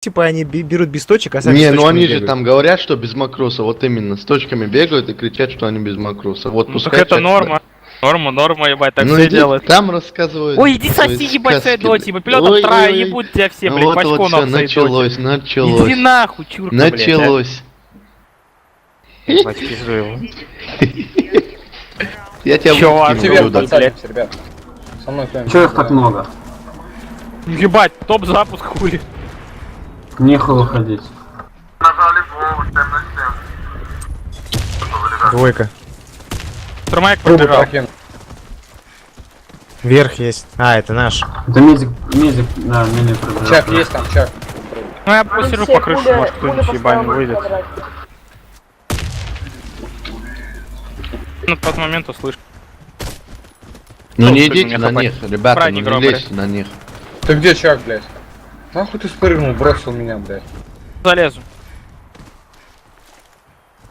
Типа они берут без точек, а сами Не, с ну точками они же бегают. там говорят, что без макроса, вот именно, с точками бегают и кричат, что они без макроса. Вот Ну пускай так это чат- норма. Норма, ебать, так Ну все иди, делают. там рассказывают. Ой, иди свои соси, ебать, своей сказки, доте, блядь. ебать, пилотом трая, Ой-ой-ой. не будут тебя все, Ну блядь, вот пачком всё, нахуй своей доте. началось. Иди нахуй, чурка, блядь, Началось. а. Ебать, пизду его. Я тебя Чувак, выкину тебе оттуда. Подсадимся, ребят. Со мной кто-нибудь. Чё их так много? Ебать, топ-запуск, хули. Нехуй выходить. Двойка. Турмайк Трубу пробежал. прокинул. Верх есть. А, это наш. Это медик, да, мини пробежал. Чак есть там, чак. Ну я посижу по крыше, может кто-нибудь ебать выйдет. На тот момент услышь. Ну не Толстый идите меня на хапать. них, ребята, Брать ну не не гробари. лезьте на них. Ты где, чак, блядь? Нахуй ты спрыгнул, бросил меня, блядь. Залезу.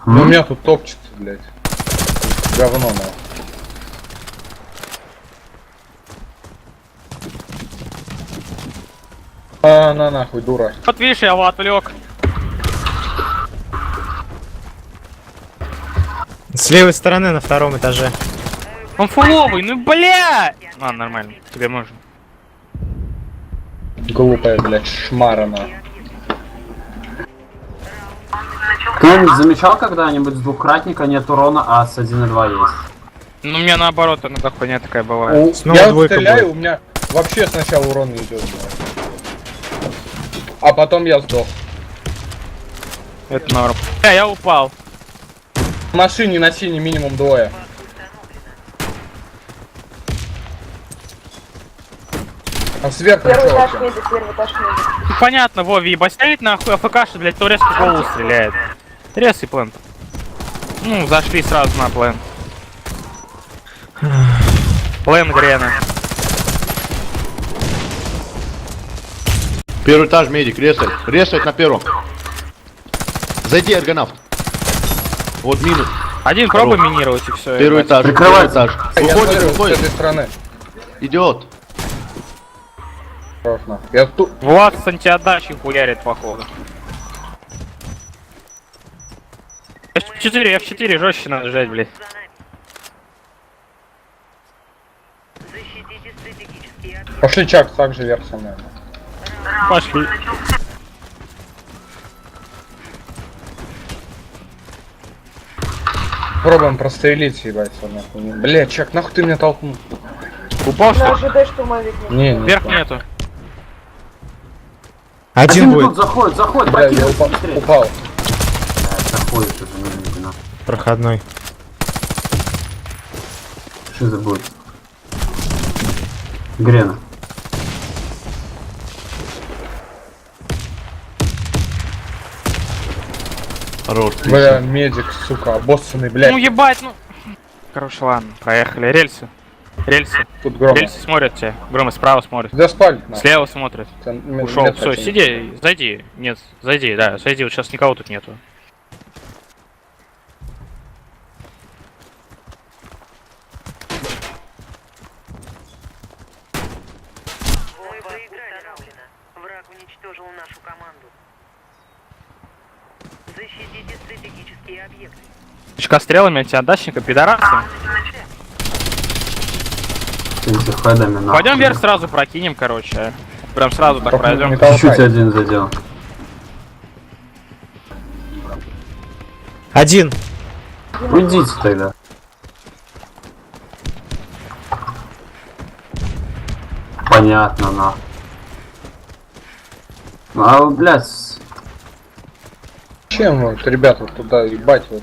Ну, у меня тут топчется, блядь. Говно, нахуй. А, на нахуй, дура. Вот видишь, я его отвлек. С левой стороны на втором этаже. Он фуловый, ну бля! А, нормально, тебе можно. Глупая, блядь, шмара, нахуй. Кто-нибудь замечал когда-нибудь с двухкратника нет урона, а с 1.2 есть? Ну, у меня наоборот, иногда хуйня такая бывает. Снова Я вот двойка стреляю, будет. у меня вообще сначала урон не идет, блядь. А потом я сдох. Это норм. Я упал. В машине на сине минимум двое. А сверху Первый чё этаж вообще? медик, первый этаж медик. Ну, понятно, Вов, ебать стоит нахуй, АФК, блядь, то резко в голову стреляет. Рез и плент. Ну, зашли сразу на плен. Плен Грена. Первый этаж, медик, ресает на первом. Зайди, аргонавт. Вот минус. Один пробуй минировать и все. Первый этаж, Прикрывай. первый этаж. Я Уходит, смотрю с уходит. этой стороны. Идиот. Хорош, нахуй. Я тут... Влад с антиотдачей хуярит, походу. F4, жестче надо жать, блядь. Пошли, чак, так же вверх со мной. Пошли. Пробуем прострелить, ебать, нахуй. Бля, чак, нахуй ты меня толкнул? Упал, На что ли? ЖД штурмовик не. Не, Вверх нету. Один тут будет. заходит, Бля, я прокидывай, упал. быстрее. Упал. Заходит уже, ну, на. Проходной. Что за будет? Грена. Хорош. Бля, медик, сука, обоссанный, блядь. Ну ебать, ну. Короче, ладно, проехали. Рельсы. Рельсы. Тут грома. Рельсы смотрят тебя. Громы справа смотрит. Где спалит, нахуй? Слева смотрит. Там Ушел. нет Все, почти. сиди, зайди. Нет, зайди, да, зайди. Вот сейчас никого тут нету. Мы проиграли раунд. Враг уничтожил нашу команду. Защитите стратегические объекты. Чка стрелами антиотдачника, пидорасы. Этими ходами нахуй. Пойдем вверх сразу прокинем, короче. Прям сразу так Только пройдем. не Чуть-чуть толкай. один задел. Один. Уйдите тогда. Понятно, нахуй. А, блядь, Чем вот, ребята, вот туда ебать вот.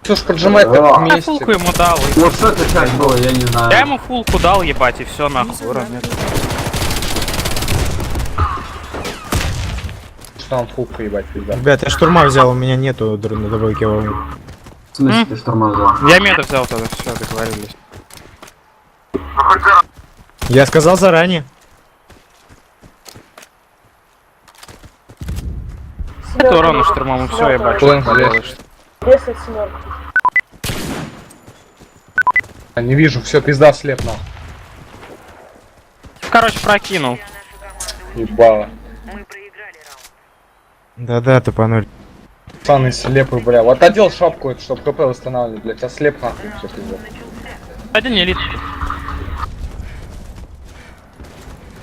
Что ж поджимать так Да. Я вместе? фулку ему дал. и- ну что это сейчас было, я не знаю. Я ему фулку дал, ебать, и все нахуй. Ура, нет. Что он фулку ебать, пизда. Ребят, я штурма взял, у меня нету на двойке. В смысле ты штурма взял? Я меда взял тогда, все, договорились. Я сказал заранее. Это урона штурмом, все, ебать. План что здесь. поделаешь. Ресает семерку. Я не вижу, все, пизда слеп нахуй. Короче, прокинул. Ебало. Мы проиграли. проиграли раунд. Да-да, тупануль. Пацаны слепый, бля. Вот одел шапку, это, чтобы КП восстанавливать, блядь. А слеп нахуй, все пиздец. Один элит.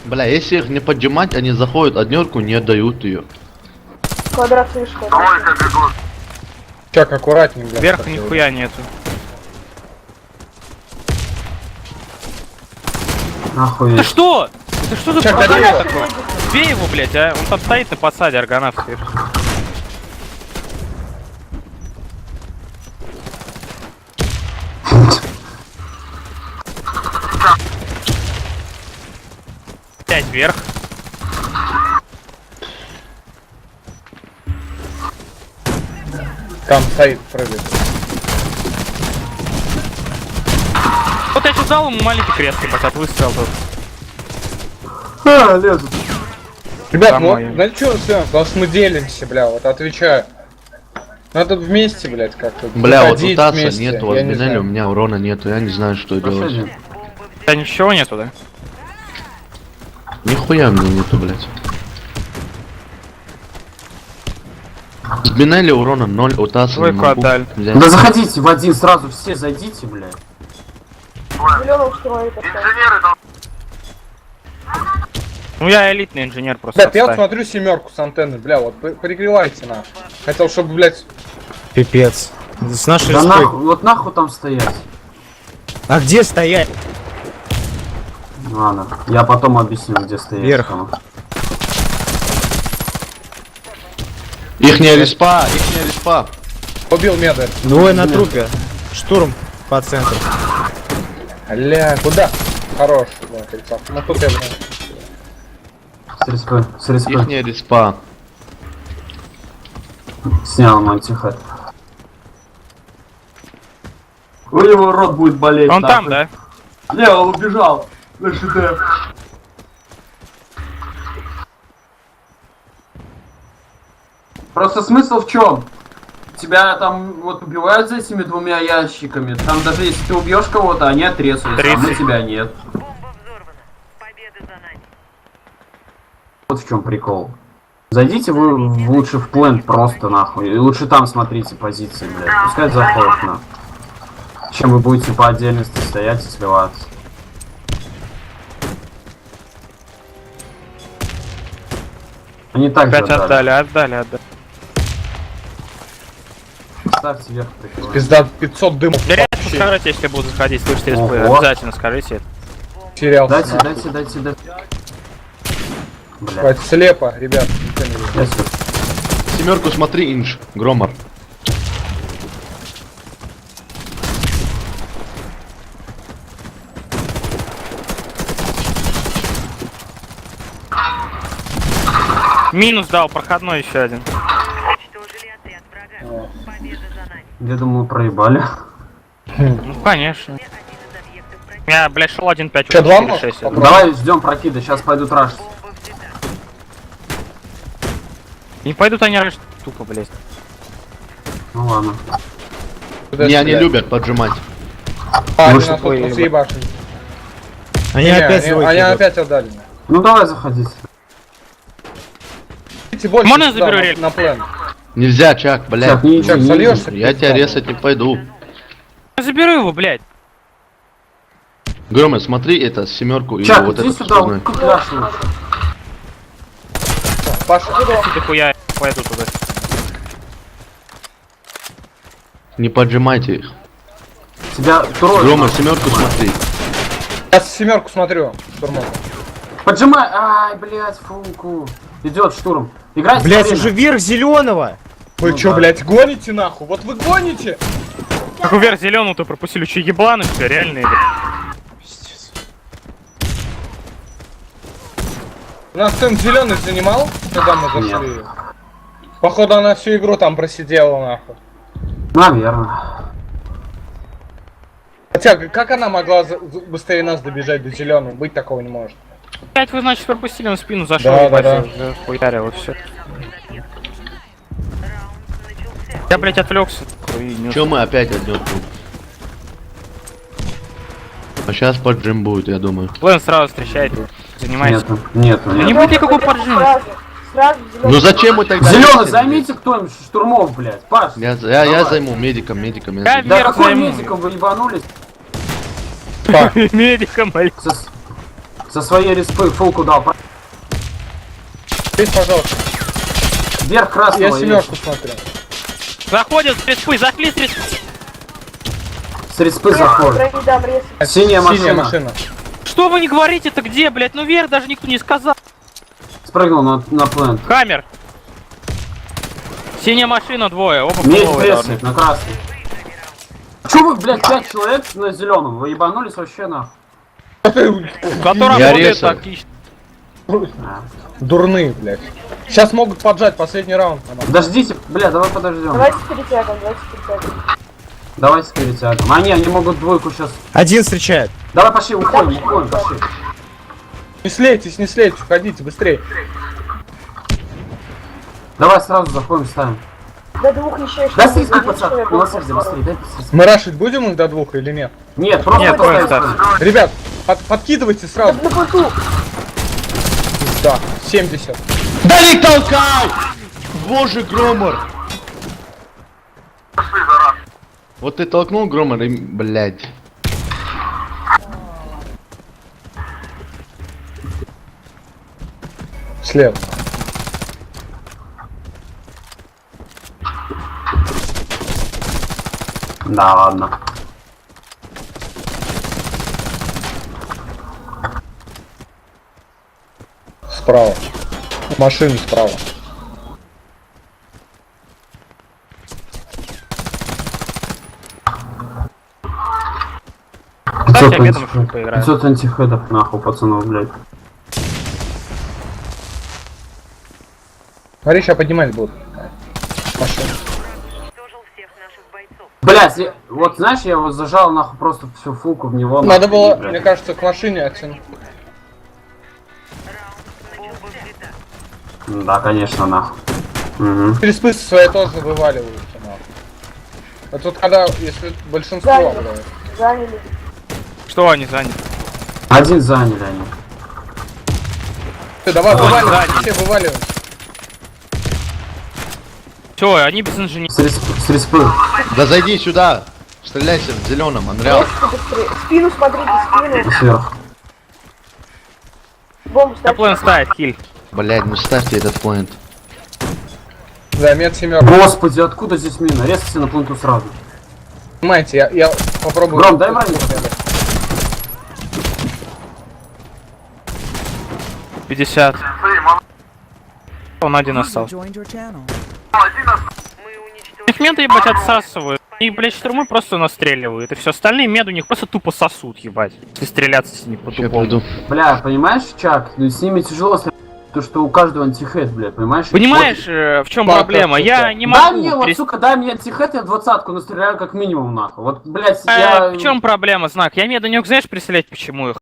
Бля, если их не поджимать, они заходят однерку, не отдают ее. Квадрат слишком. Чак, аккуратней, блядь. Вверх как нихуя нету. Нахуй. Ты что? Ты что за Чак, продавец отдел. такой? Бей его, блядь, а? Он там стоит на подсаде, аргонавт. Пять вверх. Там стоит, прыгает. Вот я сейчас дал ему маленький крест, ебать, от выстрела тут. Лезут. Ребят, Домой. вот, знаете что, потому что мы делимся, бля, вот отвечаю. Надо вместе, блядь, как-то. Бля, вот у выходить Таса вместе, нету, а я с не Бинелли знаю. у меня урона нету, я не знаю, что делать. Пошли. У тебя ничего нету, да? Нихуя мне нету, блядь. С Бинелли урона 0, у Таса Твой не могу квадаль. взять. Да заходите в один сразу, все зайдите, блядь. Зеленого штурмовик поставил. Ну я элитный инженер просто. Ребят, я вот отстань. смотрю семерку с антенны, бля, вот прикрывайте на. Хотел, чтобы, блядь, Пипец. С нашей Да респой. нахуй, вот нахуй там стоять. А где стоять? Ладно, я потом объясню, где стоять. Вверх. там. Ихняя респа. убил меда. Двое на трупе. Штурм по центру. Бля, куда? Хорош, да, кольцо. Ну тут я, блядь. С респы. Ихняя респа. Снял мантихат. У него рот будет болеть. Он там, нахуй. да? Не, он убежал. На ШД. Просто смысл в чем? Тебя там вот убивают за этими двумя ящиками. Там даже если ты убьешь кого-то, они отрезаются, а мы 30. тебя нет. Бомба взорвана. Победа за нами. Вот в чем прикол. Зайдите вы лучше в плент просто нахуй. И лучше там смотрите позиции, блядь. Пускай заходят на. Чем вы будете по отдельности стоять и сливаться. Они так же Опять отдали. Ставьте вверх прикрывай. Пизда 500 дымов. Вероятно, вообще. скажите, если будут заходить, слышите респы, Ого. обязательно скажите это. Терял. Дайте. Бля. Это слепо, ребят. никто не видит. Я слышу. Семерку смотри, инж. Громор. Минус дал, проходной еще один. Уничтожили отряд врага. Победа за нами. Я думаю, проебали. Ну, конечно. Один из объектов противника. Я, блядь, шел 1.5, Чё, уже два 4-6. может? это. Попробуй. Давай ждем прокида, сейчас пойдут рашить. Бомба взята. Не пойдут они раньше, тупо, блядь. Ну ладно. Куда Не, они стрелять? любят поджимать. А, они Выше нас тут поебать. съебашили. Они Не, опять они выкидывают. опять отдали. Ну давай заходите. Идите больше Можно я сюда, заберу на- рельс? на плен. Нельзя, Чак, блядь. Чак, не- Чак, не- сольешься? Я тебя резать не пойду. Я заберу его, блядь. Громор, смотри это, семерку и Чак, вот иди это сюда, второй. купляш лучше. Паша, Ты хуя, я пойду туда. Не поджимайте их. Тебя трое. Громор, семерку смотри. я семерку смотрю. Штурмовку. Поджимай! Ай, блядь, функу. Идет штурм. Играйте. Блять, время. уже вверх зеленого. Вы Ну чё, да. блядь, гоните нахуй? Вот вы гоните! Как вверх зеленую-то пропустили, че ебланы, все, реальные, блядь. У нас сын зеленый занимал, когда мы зашли. Походу она всю игру там просидела нахуй. Наверное. Хотя, как она могла быстрее нас добежать до зеленого? Быть такого не может. Опять вы, значит, пропустили, на спину зашел, Да, ебать, да, уже хуярил, и все. Раунд начался. Я, блядь, отвлекся. И не Че мы опять однерку? А сейчас поджим будет, я думаю. Плэн сразу встречает, занимается. Нету. Да не Нет. будет никакого поджима. Сразу. Сразу зеленый. Ну зачем мы тогда... Зеленый, лезем займите кто-нибудь штурмов, блядь. Паш, здесь? Я займу медиком. Я займу. да вверх какой займу. медиком вы ебанулись? Медиком, блядь. Со своей респы фулку дал. Здесь, пожалуйста. Вверх красного. Я семерку смотрю. Заходят с респы, зашли с респы. С респы заходит. Дам рез. Синяя Синяя машина. машина. Что вы не говорите-то где, блядь? Ну вверх даже никто не сказал. Спрыгнул на плент. Хаммер. Синяя машина, двое, оба Медик половые должны. прессует на красный. Чё вы, блядь, 5 человек на зеленом? Вы ебанулись вообще нахуй? Который Я работает резал. тактично. Дурные, блядь. Сейчас могут поджать последний раунд. Подождите, бля, давай подождем. Давайте с перетягом. Давайте с перетягом. Они могут двойку сейчас. Один встречает. Давай пошли, уходим, пошли. Не слейте, уходите, быстрее. Давай сразу заходим, ставим. До двух еще. Да сиськи, пацан, милосердие, быстрее, дай сиськи. Мы рашить будем их до двух или нет? Нет, просто Нет, поставим. просто. Ребят, подкидывайте сразу. На пульту. Да, 70. Да не толкай! Боже, Громор! Вот ты толкнул Громор и, блядь. Слева. Да, ладно. Справа. Машина справа. Кстати, обедом еще поиграем. 500 антихедов нахуй, пацанов, блядь. Смотри, сейчас поднимать будут. Машина. Уничтожил всех наших бойцов. Блядь, вот знаешь, я его зажал нахуй просто всю фулку в него. Надо нахуй, было, блядь. мне кажется, к машине оттянуть. Бомба взята. Да, конечно, нахуй. Угу. Переспы свои тоже вываливаются, нахуй. А тут когда, если большинство, Заняли. блядь. Заняли. Что они заняли? Один заняли они. Ты, давай вываливай, заняли. все вываливай. Че, они без инженера. С респы. Да зайди сюда! Стреляйся в зеленом, Андрей. Резко быстрее. Спину смотрите, спину. Сверху. Бомбу Да ставьте. план ставит, хиль. Блядь, ну ставьте этот плент. Замет семерку. Господи, откуда здесь мина? Резко на пленту сразу. Понимаете, я попробую. Гром, дай броню. 50. Он один остался. Мы уничтожили. Их менты, ебать, отсасывают. И, блядь, штурмы просто настреливают. И все остальные мед у них просто тупо сосут, ебать. Если стреляться с них Сейчас по-тупому. приду. Бля, понимаешь, Чак, ну, с ними тяжело то, что у каждого антихед, блядь, понимаешь? Понимаешь, в чем Да, проблема? да, Я да. не Вот, дай могу... мне, вот, перес- сука, дай мне антихед, я 20-ку настреляю как минимум, нахуй. Вот, блядь, я... В чем проблема, знак? Я меду не мог, знаешь, представлять, почему их.